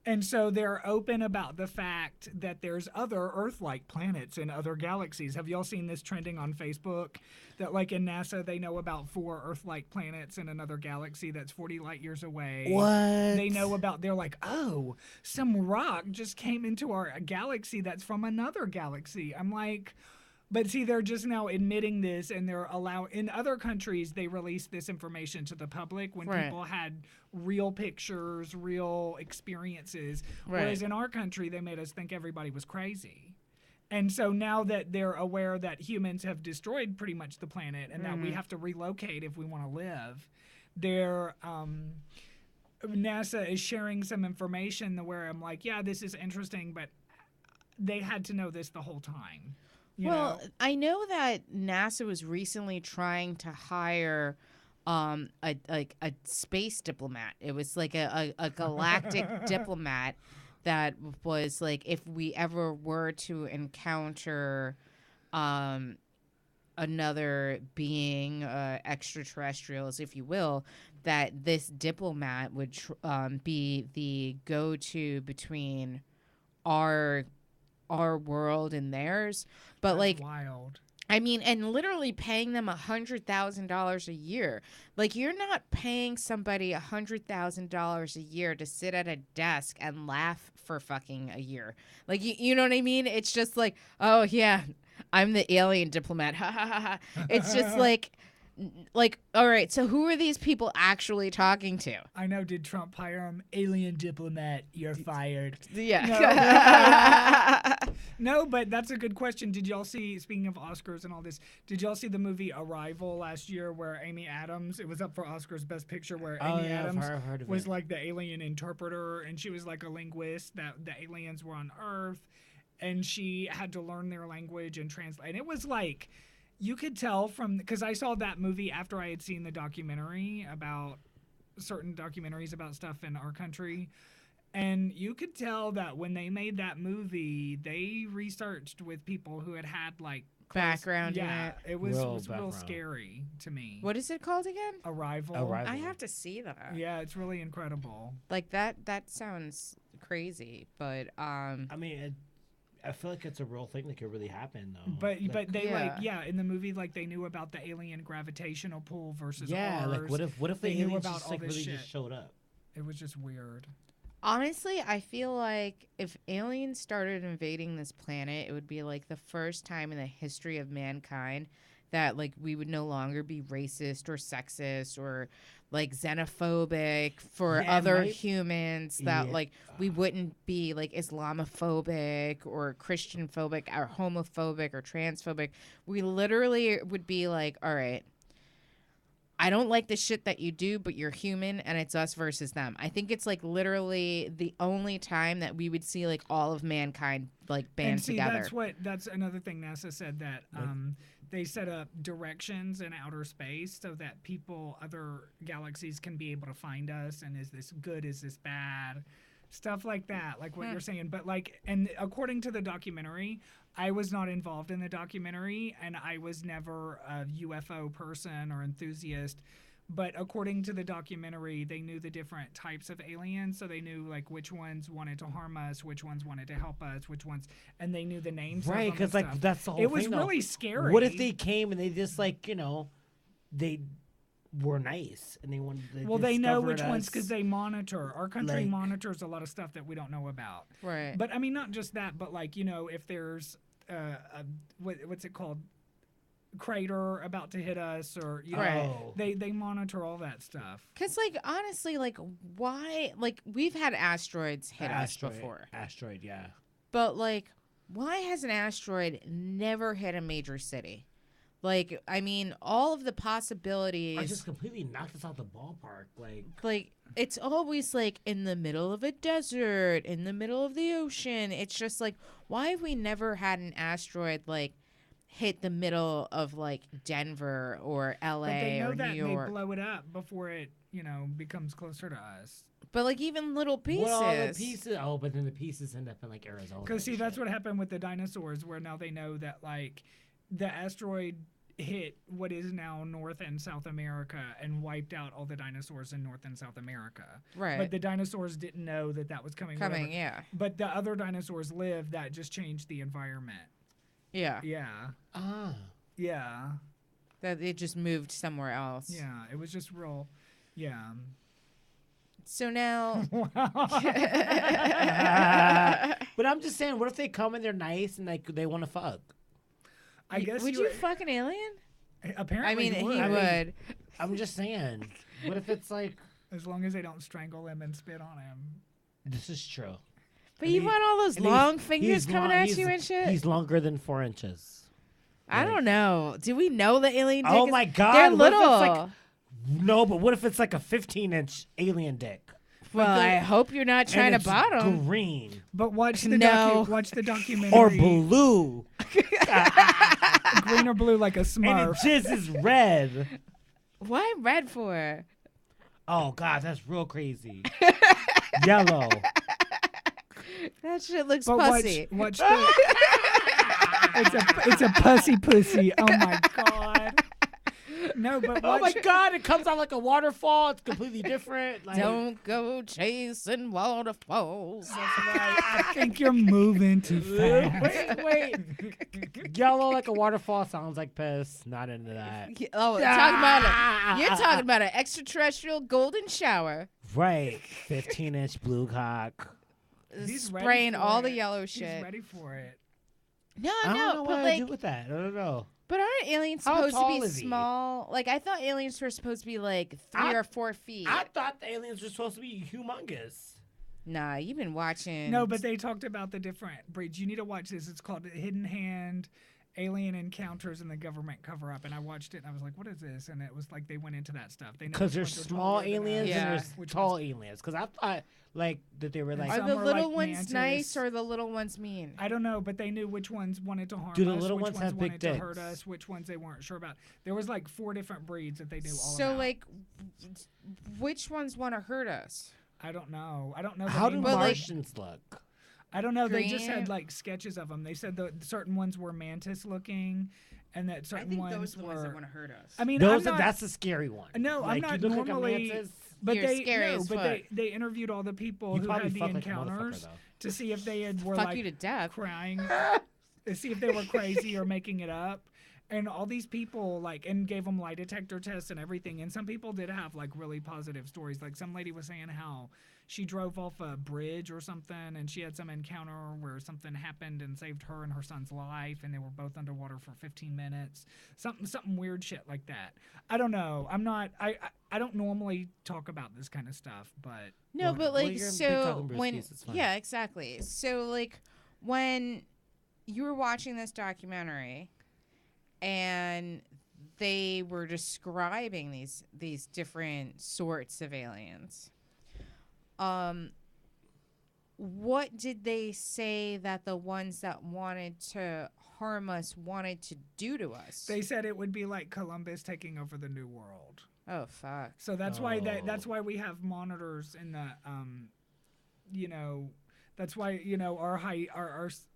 And so they're open about the fact that there's other Earth-like planets in other galaxies. Have y'all seen this trending on Facebook? That like in NASA, they know about 4 Earth-like planets in another galaxy that's 40 light years away. What? They know about, they're like, oh, some rock just came into our galaxy that's from another galaxy. I'm like, but see, they're just now admitting this, and they're in other countries, they release this information to the public when Right. people had real pictures, real experiences. Right. Whereas in our country, they made us think everybody was crazy. And so now that they're aware that humans have destroyed pretty much the planet and that we have to relocate if we want to live, they're NASA is sharing some information where I'm like, yeah, this is interesting, but they had to know this the whole time. You Well, know? I know that NASA was recently trying to hire a space diplomat. It was like a galactic diplomat that was like, if we ever were to encounter another being, extraterrestrials, if you will, that this diplomat would be the go-to between our world and theirs. But That's like, wild. I mean, and literally paying them $100,000 a year. Like, you're not paying somebody $100,000 a year to sit at a desk and laugh for fucking a year. Like, you know what I mean? It's just like, oh yeah, I'm the alien diplomat. Ha ha ha ha. It's just like, all right. So who are these people actually talking to? I know. Did Trump hire him? Alien diplomat, you're fired. Yeah. No, but that's a good question. Did y'all see, speaking of Oscars and all this, did y'all see the movie Arrival last year where Amy Adams, it was up for Oscars Best Picture, where Amy Adams I've heard of was it. like the alien interpreter, and she was like a linguist, that the aliens were on Earth, and she had to learn their language and translate. And it was like, you could tell from, because I saw that movie after I had seen the documentary about certain documentaries about stuff in our country. And you could tell that when they made that movie, they researched with people who had like Background in Yeah, it. it was Real real background. scary to me. What is it called again? Arrival. Arrival. I have to see that. Yeah, it's really incredible. Like that sounds crazy, but I mean, I feel like it's a real thing that could really happen, though. But they Yeah. in the movie, like, they knew about the alien gravitational pull versus yeah, ours. like what if the They knew aliens about just all like this really shit. just showed up? It was just weird. honestly, I feel like if aliens started invading this planet, it would be like the first time in the history of mankind that like we would no longer be racist or sexist or like xenophobic for Yeah, other right? humans, that Yeah. like we wouldn't be like Islamophobic or Christian phobic or homophobic or transphobic. We literally would be like, all right, I don't like the shit that you do, but you're human and it's us versus them. I think it's like literally the only time that we would see like all of mankind like band And see, together. that's another thing NASA said, that they set up directions in outer space so that other galaxies can be able to find us, and is this good, is this bad, stuff like that, like what you're saying. But like, and according to the documentary, I was not involved in the documentary, and I was never a UFO person or enthusiast. But according to the documentary, they knew the different types of aliens, so they knew like which ones wanted to harm us, which ones wanted to help us, which ones, and they knew the names. Right, of them because and like stuff. that's the whole It thing. was though. really scary. What if they came and they just like they were nice and they wanted to Well, they know which discovered ones us? because they monitor. Our country Like- monitors a lot of stuff that we don't know about. Right. But I mean, not just that, but like, if there's what's it called, crater about to hit us, or Right. Oh. they monitor all that stuff. Because like honestly, like why, like we've had asteroids hit us before, Asteroid, yeah. but like why has an asteroid never hit a major city? Like, I mean, all of the I possibilities, just completely knocked us out the ballpark. like it's always like in the middle of a desert, in the middle of the ocean. It's just like, why have we never had an asteroid like hit the middle of like Denver or LA But they know or that, New and they York? blow it up before it becomes closer to us. But like even little pieces. What all the pieces? Oh, but then the pieces end up in like Arizona. Because see, and that's shit. what happened with the dinosaurs, where now they know that like the asteroid hit what is now North and South America and wiped out all the dinosaurs in North and South America. Right. But the dinosaurs didn't know that was coming. whatever. yeah. But the other dinosaurs lived. That just changed the environment. Yeah. Yeah. Ah. Yeah. That it just moved somewhere else. Yeah. It was just real. Yeah. So now. But I'm just saying, what if they come and they're nice and like they want to fuck? I guess would you fuck an alien? Apparently, I mean, you would. he would. I'm just saying. What if it's like, As long as they don't strangle him and spit on him. this is true. But And you he- want all those and long he's- fingers he's coming long- at he's- you and shit? He's longer than 4 inches. I don't know. Do we know the alien dick? Oh is- my God, They're what if it's little. like- No, but what if it's like a 15-inch alien dick? well, I hope you're not trying to and it's bottom. green But watch the No. watch the documentary. or blue, Green or blue like a and Smurf. it jizz is red. Why red for? Oh God, that's real crazy. Yellow. That shit looks But pussy. watch the. it's a pussy. Oh my God. No, but Oh watch. my God, it comes out like a waterfall. It's completely different. Like, Don't go chasing waterfalls. That's right. I think you're moving too fast. Wait. Yellow like a waterfall sounds like piss. Not into that. Oh, you're talking about an extraterrestrial golden shower. Right. 15-inch blue cock. He's ready Spraying for all it. the yellow He's shit. ready for it. No, I don't know no, what but I like, do with that. I don't know. but aren't aliens How supposed to tall be is he? small? Like, I thought aliens were supposed to be like 3 I- or 4 feet. I thought the aliens were supposed to be humongous. Nah, you've been watching. No, but they talked about the different breeds. You need to watch this. It's called Hidden Hand Alien Encounters in the Government Cover Up. And I watched it and I was like, what is this? And it was like they went into that stuff. They know Because which there's ones are small taller than aliens us, Yeah. and there's which tall ones- aliens. Because I thought like that they were And like. Are some the are little like ones mantis. nice or the little ones mean? I don't know, but they knew which ones wanted to harm Do the us, little which ones ones have big wanted to hurt dicks? us, which ones they weren't sure about. There was like 4 different breeds that they knew all So, about. like, which ones want to hurt us? I don't know. I don't know. The How do name But, of like- Martians look? I don't know. They just Green? had like sketches of them. They said that certain ones were mantis looking, and that certain ones were. to hurt us. I mean, Those I'm not, that's the scary one. No, I'm like, not you look normally- Like a mantis, but You're they scary no, as but fuck. they interviewed all the people you who probably had the fuck like a motherfucker, encounters though. to see if they were Fuck like you to death. crying, to see if they were crazy or making it up. And all these people like and gave them lie detector tests and everything. And some people did have like really positive stories. Like some lady was saying how she drove off a bridge or something and she had some encounter where something happened and saved her and her son's life and they were both underwater for 15 minutes. Something weird shit like that. I don't know. I don't normally talk about this kind of stuff, but No, Well, but well, like, you're in Big so Talking when, Brewskis, it's fine. yeah, exactly. So like, when you were watching this documentary, and they were describing these different sorts of aliens, what did they say that the ones that wanted to harm us wanted to do to us? they said it would be like Columbus taking over the New World. Oh fuck. So that's why that's Oh. why we have monitors in the you know, that's why our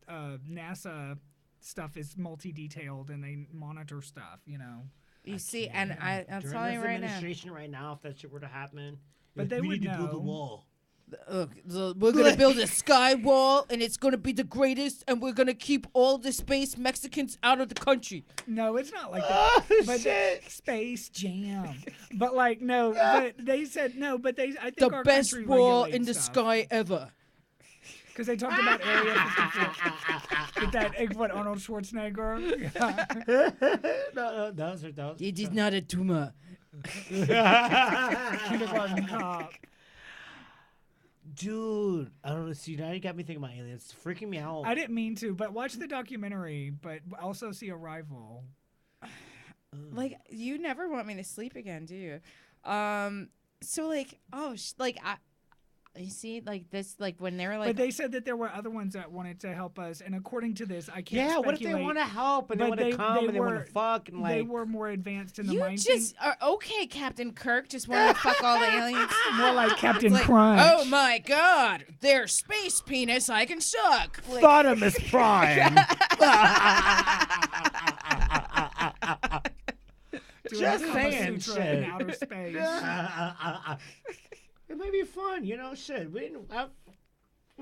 NASA stuff is multi-detailed and they monitor stuff, you know. You see, and I'm During telling you this right now. administration right now, if that shit were to happen, But they we would need to build a know. wall. We're gonna build a sky wall, and it's gonna be the greatest, and we're gonna keep all the space Mexicans out of the country. No, it's not like that. Oh, But shit. Space Jam. But like no, but they said no, but I think The our best country wall regulates in the stuff. sky ever. Because they talked about Area 54. With that what Arnold Schwarzenegger. no, those are. It is not a tumor. Kindergarten cop. Dude, I don't know. See, now you got me thinking about aliens. It's freaking me out. I didn't mean to, but watch the documentary, but also see Arrival. Like, you never want me to sleep again, do you? So like, you see, like this, like when they were like, But they said that there were other ones that wanted to help us, and according to this, I can't yeah, speculate. what if they want to help and they but want to come they and they want were- to fuck and like? They were more advanced in the you mind just are okay, Captain Kirk. Just wanted to fuck all the aliens. thing. More like Captain Like, Crunch. oh my God, their space penis I can suck. Like, Bottom is prime. Just Kama saying Sutra shit. in outer space. It might be fun, you know. Shit, what are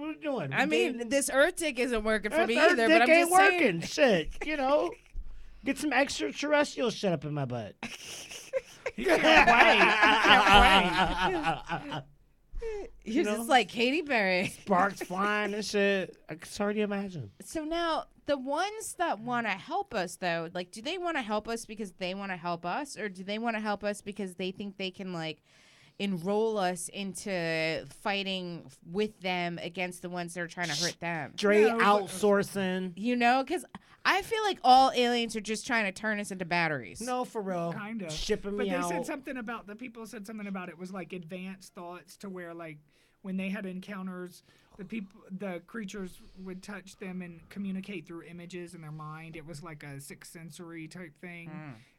we doing? I mean, this Earth dick isn't working for me Earth either, dick but I'm ain't just saying. working. Shit, you know. Get some extraterrestrial shit up in my butt. He can't wait. He can't wait. You're know? just like Katy Perry. Sparks flying and shit. I can already imagine. So now, the ones that want to help us, though, like, do they want to help us because they want to help us, or do they want to help us because they think they can, like, enroll us into fighting with them against the ones that are trying to hurt them? Straight No, but- outsourcing. You know, because I feel like all aliens are just trying to turn us into batteries. No, for real. Kind of. Shipping But me they out. said something about, the people said something about it was like advanced thoughts, to where, like, when they had encounters, the creatures would touch them and communicate through images in their mind. It was like a sixth sensory type thing.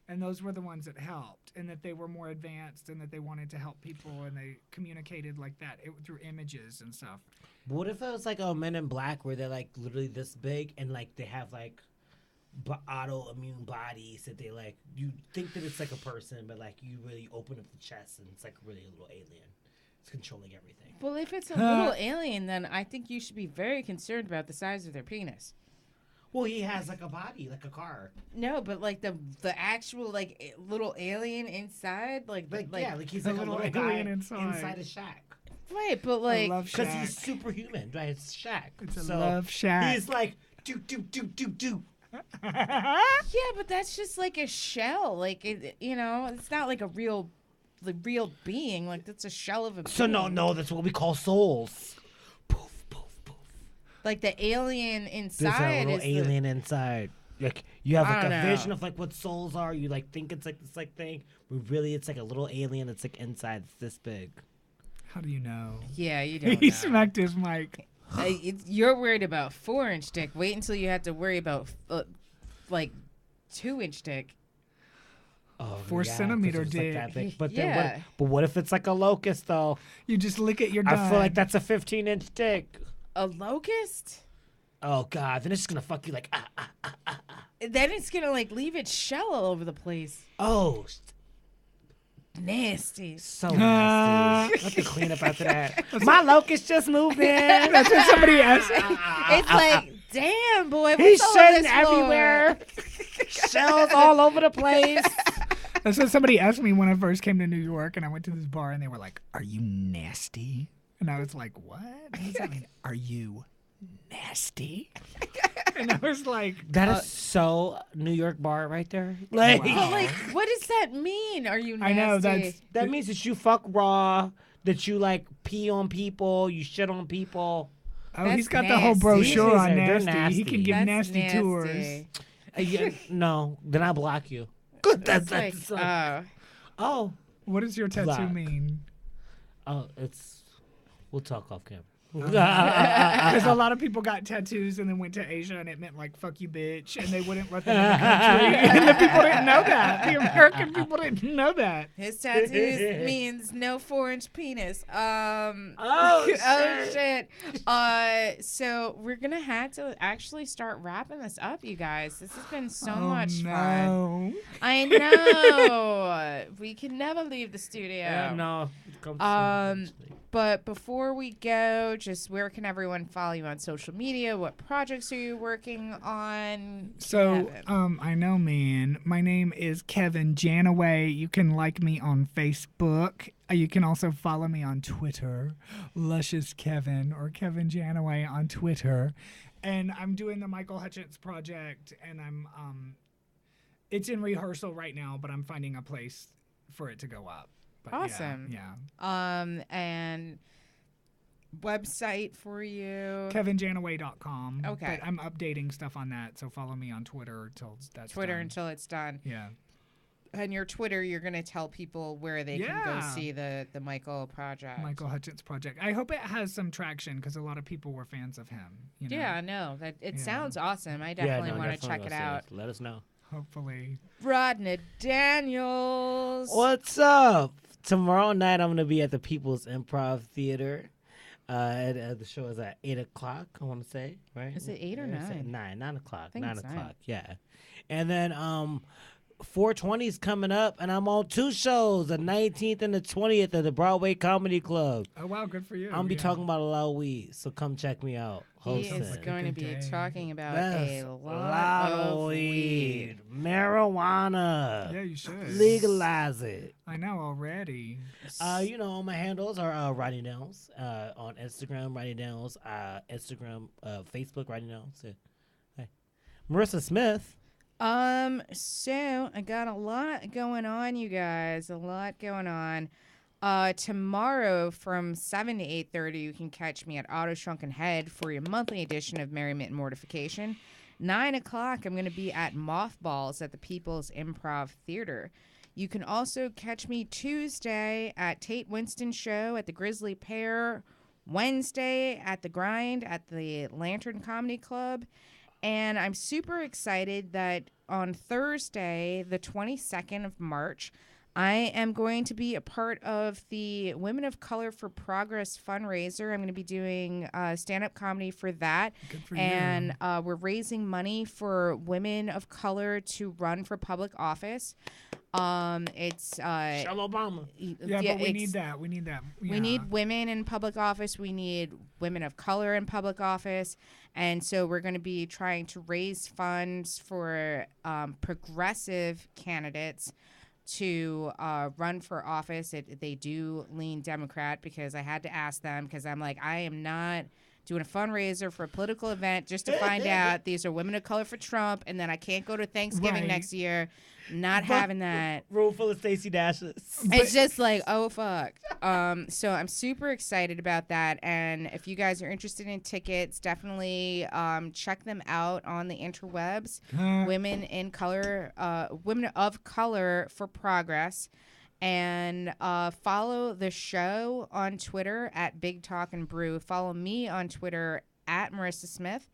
And those were the ones that helped, and that they were more advanced, and that they wanted to help people, and they communicated like that through images and stuff. But what if it was like Men in Black, where they're like literally this big and like they have like autoimmune bodies that they like, you think that it's like a person, but like you really open up the chest and it's like really a little alien. It's controlling everything. Well, if it's a little alien, then I think you should be very concerned about the size of their penis. Well, he has like a body, like a car. No, but like the actual like little alien inside, like Yeah, like he's a like a little little guy alien inside. inside a shack. right, but I like love Because Shack. he's superhuman, right? It's Shaq. It's a so love shack. he's like, do. yeah, but that's just like a shell, like it's not like a real being, like that's a shell of a. So being. no, that's what we call souls. Poof, poof, poof. Like the alien There's inside a little is alien inside. Like you have I like a don't know. vision of like what souls are. You like think it's like this like thing, but really it's like a little alien that's like inside. It's this big. How do you know? Yeah, you don't. He know. smacked his mic. You're worried about 4-inch dick. Wait until you have to worry about like 2-inch dick. Oh, 4-centimeter 'cause it's, like, dick. that big. But Yeah. then what if it's like a locust though? You just lick it, you're done. I feel like that's a 15-inch dick. A locust? Oh god, then it's just gonna fuck you like Then it's gonna like leave its shell all over the place. oh. Nasty. So nasty. Let the clean up after that. My locust just moved in. That's what somebody asked. It's like, damn, boy, He's what's all on shedding this floor? everywhere. Shells all over the place. That's what somebody asked me when I first came to New York, and I went to this bar, and they were like, "Are you nasty?" And I was like, "What? What does that mean? Are you nasty?" And I was like, That is so New York bar right there. Like But like, what does that mean? Are you nasty? I know that's that means that you fuck raw, that you like pee on people, you shit on people. oh, That's he's got the whole nasty. brochure These on are- they're nasty. He can give That's nasty tours. Yeah, no, then I block you. Good. It's like, oh, What does your tattoo Black. mean? oh, it's. We'll talk off camera. Because a lot of people got tattoos and then went to Asia, and it meant like "fuck you, bitch," and they wouldn't let them in the country. And the people didn't know that. The American people didn't know that. his tattoos means no 4-inch penis. Oh, Oh shit. So we're gonna have to actually start wrapping this up, you guys. This has been so much fun. no. I know. We can never leave the studio. Yeah, no. Come But before we go, just where can everyone follow you on social media? What projects are you working on? So, Kevin? I know, man. My name is Kevin Janaway. You can like me on Facebook. You can also follow me on Twitter, Luscious Kevin or Kevin Janaway on Twitter. And I'm doing the Michael Hutchins project, and it's in rehearsal right now, but I'm finding a place for it to go up. But yeah, Awesome. Yeah. And website for you. KevinJanaway.com. Okay. But I'm updating stuff on that, so follow me on Twitter until that's Twitter done. until it's done. Yeah. And your Twitter, you're gonna tell people where they can Yeah. go see the Michael project. Michael Hutchins project. I hope it has some traction because a lot of people were fans of him. You know? Yeah, no, that it Yeah. sounds awesome. I definitely want to check it out. Let us know. Hopefully. Rodney Daniels. What's up? Tomorrow night I'm gonna be at the People's Improv Theater. The show is at 8:00. I want to say, right? Is it 8 or Yeah, it's at 9? 9 o'clock. think 9 it's 9. o'clock. Yeah. And then 420 is coming up, and I'm on 2 shows, the 19th and the 20th at the Broadway Comedy Club. Oh wow, good for you. I'm gonna be talking about a lot of weed, so come check me out. He Hosting. is going to be Good day. talking about Yes, a lot of weed, marijuana. Yeah, you should. Legalize it. I know already. My handles are Writing Downs on Instagram, Writing Downs, Instagram, Facebook, Writing Downs. Yeah. Hey, Marissa Smith. So I got a lot going on, you guys. A lot going on. Tomorrow from 7 to 8:30, you can catch me at Auto Shrunken Head for your monthly edition of Merriment and Mortification. 9 o'clock, I'm going to be at Mothballs at the People's Improv Theater. You can also catch me Tuesday at Tate Winston Show at the Grizzly Pear, Wednesday at The Grind at the Lantern Comedy Club. And I'm super excited that on Thursday, the 22nd of March, I am going to be a part of the Women of Color for Progress fundraiser. I'm going to be doing stand-up comedy for that. Good for And we're raising money for women of color to run for public office. It's Michelle Obama. Yeah, but we need that. We need that. we need women in public office. We need women of color in public office. And so we're going to be trying to raise funds for progressive candidates to run for office. They do lean Democrat because I had to ask them because I'm like, I am not doing a fundraiser for a political event just to find out these are women of color for Trump and then I can't go to Thanksgiving Right. next year. Not having that. Room full of Stacey Dashes. It's just like, oh, fuck. So I'm super excited about that. And if you guys are interested in tickets, definitely check them out on the interwebs. Women of Color for Progress. And follow the show on Twitter at Big Talk and Brew. Follow me on Twitter at Marissa Smith.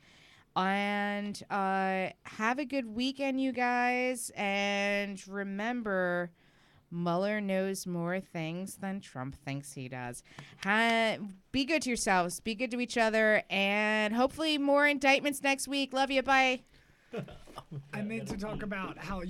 And have a good weekend, you guys. And remember, Mueller knows more things than Trump thinks he does. Be good to yourselves. Be good to each other. And hopefully more indictments next week. Love you. Bye. I meant to talk about how